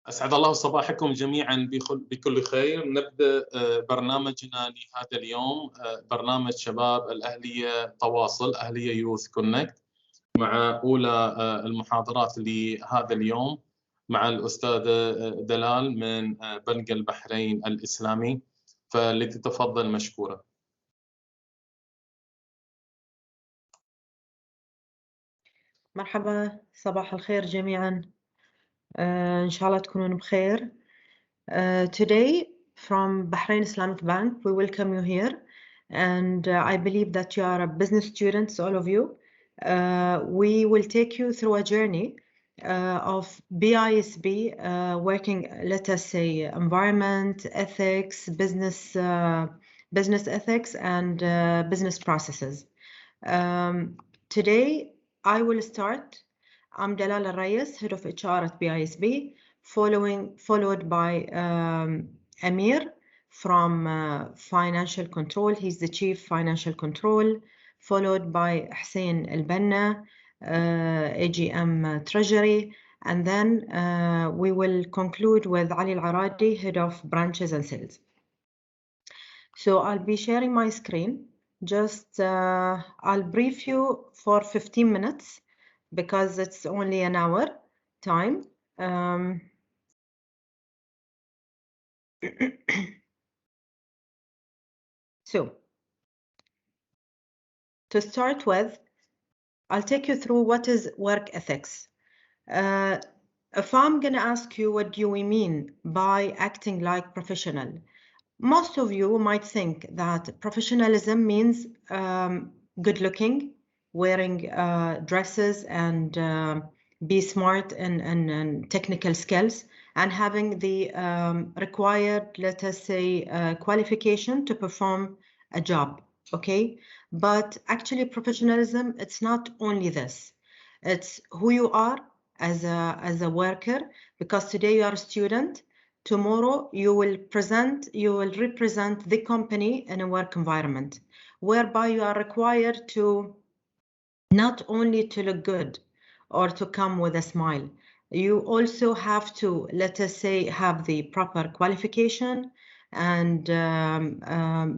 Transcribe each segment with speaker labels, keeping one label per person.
Speaker 1: أسعد الله صباحكم جميعا بكل خير. نبدأ برنامجنا لهذا اليوم، برنامج شباب الأهلية تواصل، أهلية يوث كونكت، مع أولى المحاضرات لهذا اليوم مع الأستاذة دلال من بنك البحرين الإسلامي، فلتتفضل مشكورة.
Speaker 2: مرحبا، صباح الخير جميعا. إن شاء الله تكونون بخير. Today from Bahrain Islamic Bank we welcome you here, and I believe that you are business students, all of you. We will take you through a journey of BISB, working, let us say, environment, ethics, business ethics, and business processes. Today I will start. I'm Dalal Al-Rayes, Head of HR at BISB, followed by Amir from Financial Control. He's the Chief Financial Control, followed by Hussein Al-Banna, AGM Treasury, and then we will conclude with Ali Al-Aradi, Head of Branches and Sales. So I'll be sharing my screen. Just I'll brief you for 15 minutes because it's only an hour time. So to start with, I'll take you through what is work ethics. If I'm going to ask you what do we mean by acting like professional, most of you might think that professionalism means good looking, wearing dresses, and be smart and technical skills, and having the required, let us say, qualification to perform a job, okay? But actually professionalism, it's not only this. It's who you are as a worker, because today you are a student. Tomorrow you will represent the company in a work environment, whereby you are required to not only to look good or to come with a smile. You also have to, let us say, have the proper qualification, and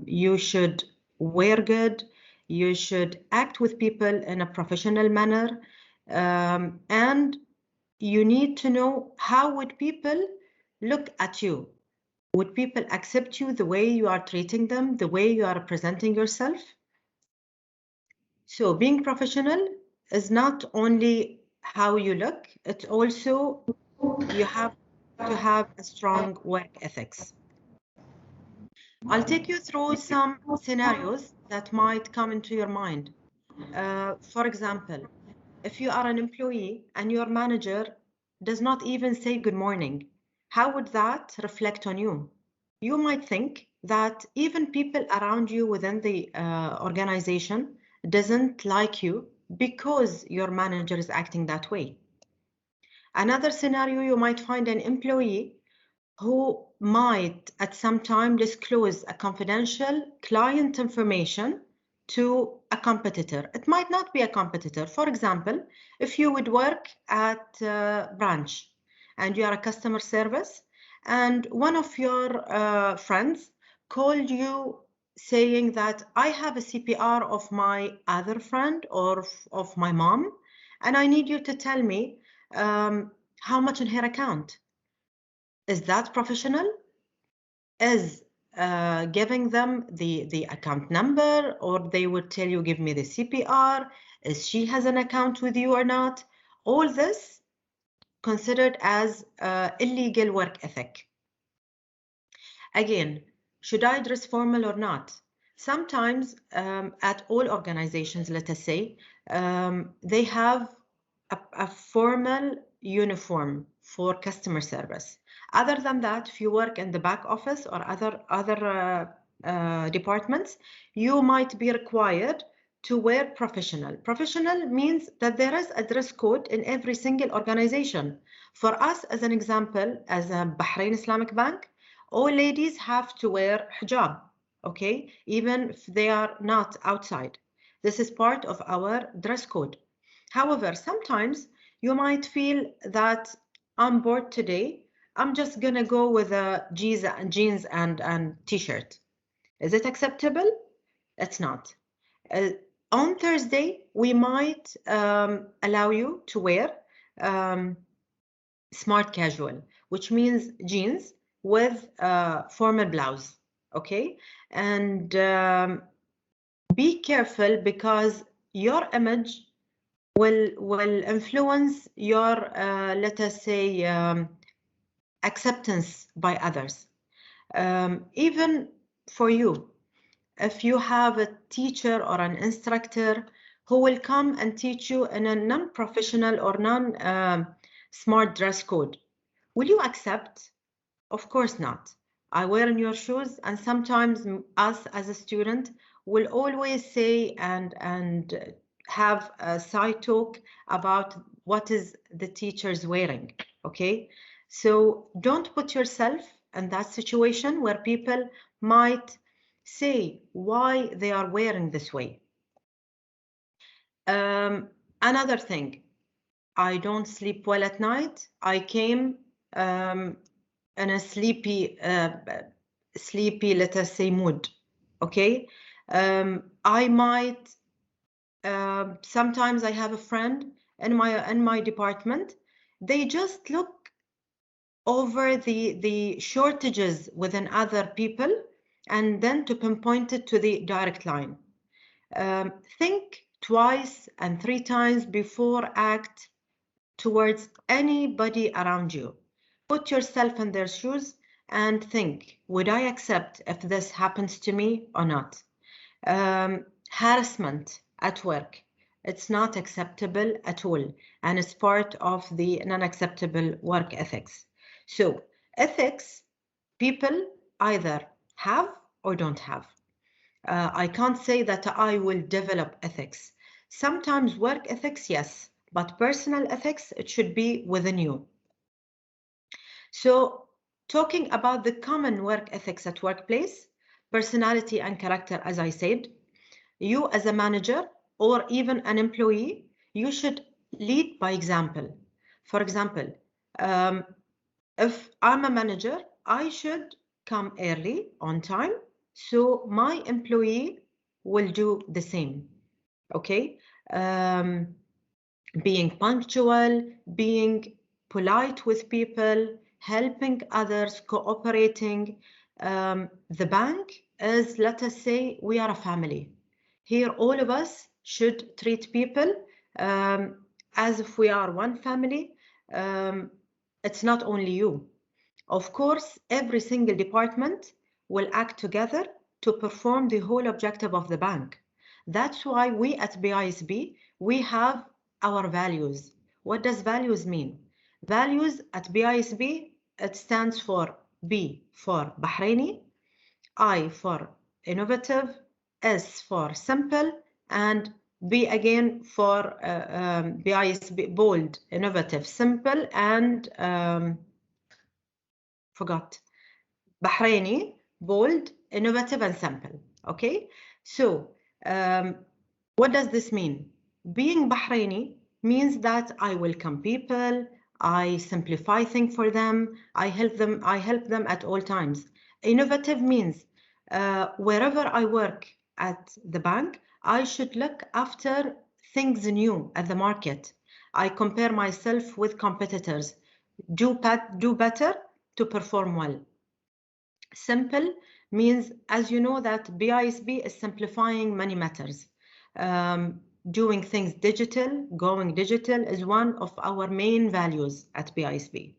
Speaker 2: you should wear good. You should act with people in a professional manner, and you need to know how would people look at you. Would people accept you the way you are treating them, the way you are presenting yourself? So being professional is not only how you look, it's also you have to have a strong work ethics. I'll take you through some scenarios that might come into your mind. For example, if you are an employee and your manager does not even say good morning, how would that reflect on you? You might think that even people around you within the organization doesn't like you because your manager is acting that way. Another scenario, you might find an employee who might at some time disclose a confidential client information to a competitor. It might not be a competitor. For example, if you would work at a branch and you are a customer service, and one of your friends called you saying that I have a CPR of my other friend or of my mom, and I need you to tell me how much in her account. Is that professional? Is giving them the account number, or they would tell you, give me the CPR, is she has an account with you or not? All this considered as illegal work ethic. Again, should I dress formal or not? Sometimes at all organizations, let us say, they have a formal uniform for customer service. Other than that, if you work in the back office or other departments, you might be required to wear professional. Professional means that there is a dress code in every single organization. For us, as an example, as a Bahrain Islamic Bank, all ladies have to wear hijab, okay, even if they are not outside. This is part of our dress code. However, sometimes you might feel that I'm bored today. I'm just gonna go with a jeans and t-shirt. Is it acceptable? It's not. On Thursday, we might allow you to wear smart casual, which means jeans with formal blouse, okay? And be careful, because your image will influence your, let us say, acceptance by others. Even for you, if you have a teacher or an instructor who will come and teach you in a non-professional or non-smart dress code, will you accept? Of course not. I wear in your shoes, and sometimes us as a student will always say and have a side talk about what is the teacher's wearing, okay? So don't put yourself in that situation where people might say why they are wearing this way. Another thing, I don't sleep well at night. I came in a sleepy, let us say, mood, okay? I might, sometimes I have a friend in my department, they just look over the shortages within other people and then to pinpoint it to the direct line. Think twice and 3 times before act towards anybody around you. Put yourself in their shoes and think, would I accept if this happens to me or not? Harassment at work, it's not acceptable at all, and it's part of the non-acceptable work ethics. So ethics, people either have or don't have. I can't say that I will develop ethics. Sometimes work ethics, yes, but personal ethics, it should be within you. So talking about the common work ethics at workplace, personality and character, as I said, you as a manager or even an employee, you should lead by example. For example, if I'm a manager, I should come early on time, so my employee will do the same, okay? Being punctual, being polite with people, helping others, cooperating. The bank is, let us say, we are a family. Here, all of us should treat people as if we are one family. It's not only you. Of course, every single department will act together to perform the whole objective of the bank. That's why we at BISB, we have our values. What does values mean? Values at BISB, it stands for B for Bahraini, I for innovative, S for simple, and B again for BISB, bold, innovative, simple, and forgot. Bahraini, bold, innovative, and simple. Okay, so what does this mean? Being Bahraini means that I welcome people, I simplify things for them, I help them at all times. Innovative means wherever I work at the bank, I should look after things new at the market. I compare myself with competitors, do better to perform well. Simple means, as you know, that BISB is simplifying many matters. Doing things digital, going digital is one of our main values at BISB.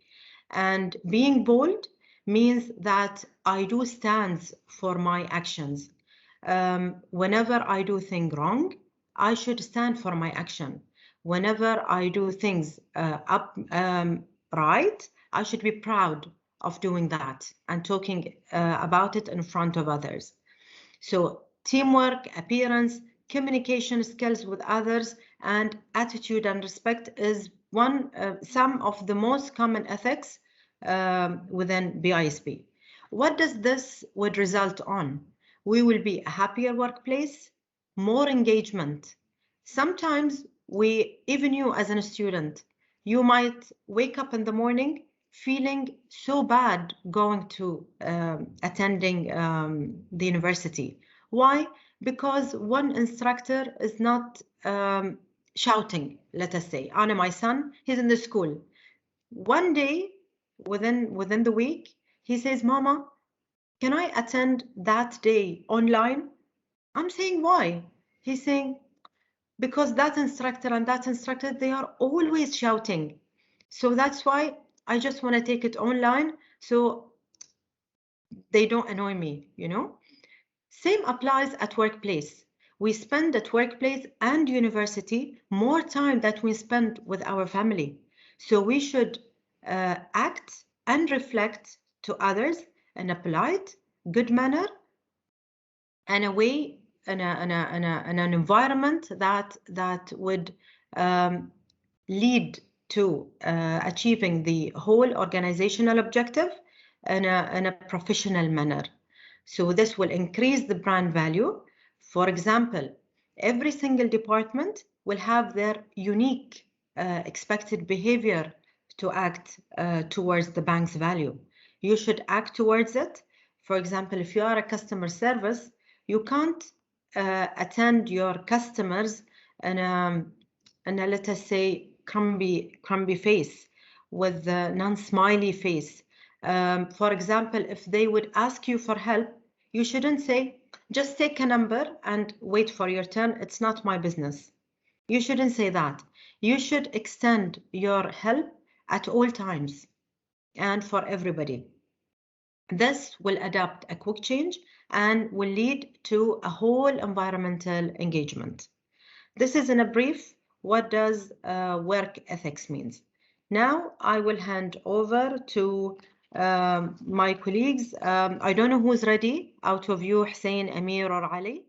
Speaker 2: And being bold means that I do stand for my actions. Whenever I do things wrong, I should stand for my action. Whenever I do things right, I should be proud of doing that and talking about it in front of others. So teamwork, appearance, communication skills with others, and attitude and respect is some of the most common ethics within BISB. What does this would result on? We will be a happier workplace, more engagement. Sometimes even you as a student, you might wake up in the morning feeling so bad going to attending the university. Why? Because one instructor is not shouting, let us say. Anna, my son, he's in the school. One day, within the week, he says, Mama, can I attend that day online? I'm saying, why? He's saying, because that instructor and that instructor, they are always shouting. So that's why I just want to take it online so they don't annoy me, you know? Same applies at workplace. We spend at workplace and university more time that we spend with our family. So we should act and reflect to others in a polite, good manner, and a way, in an environment that would lead to achieving the whole organizational objective in a professional manner. So this will increase the brand value. For example, every single department will have their unique expected behavior to act towards the bank's value. You should act towards it. For example, if you are a customer service, you can't attend your customers in a let us say crumby face, with a non-smiley face. For example, if they would ask you for help, you shouldn't say, just take a number and wait for your turn. It's not my business. You shouldn't say that. You should extend your help at all times and for everybody. This will adapt a quick change and will lead to a whole environmental engagement. This is in a brief what does work ethics means. Now I will hand over to my colleagues. I don't know who's ready out of you, Hussein, Amir, or Ali.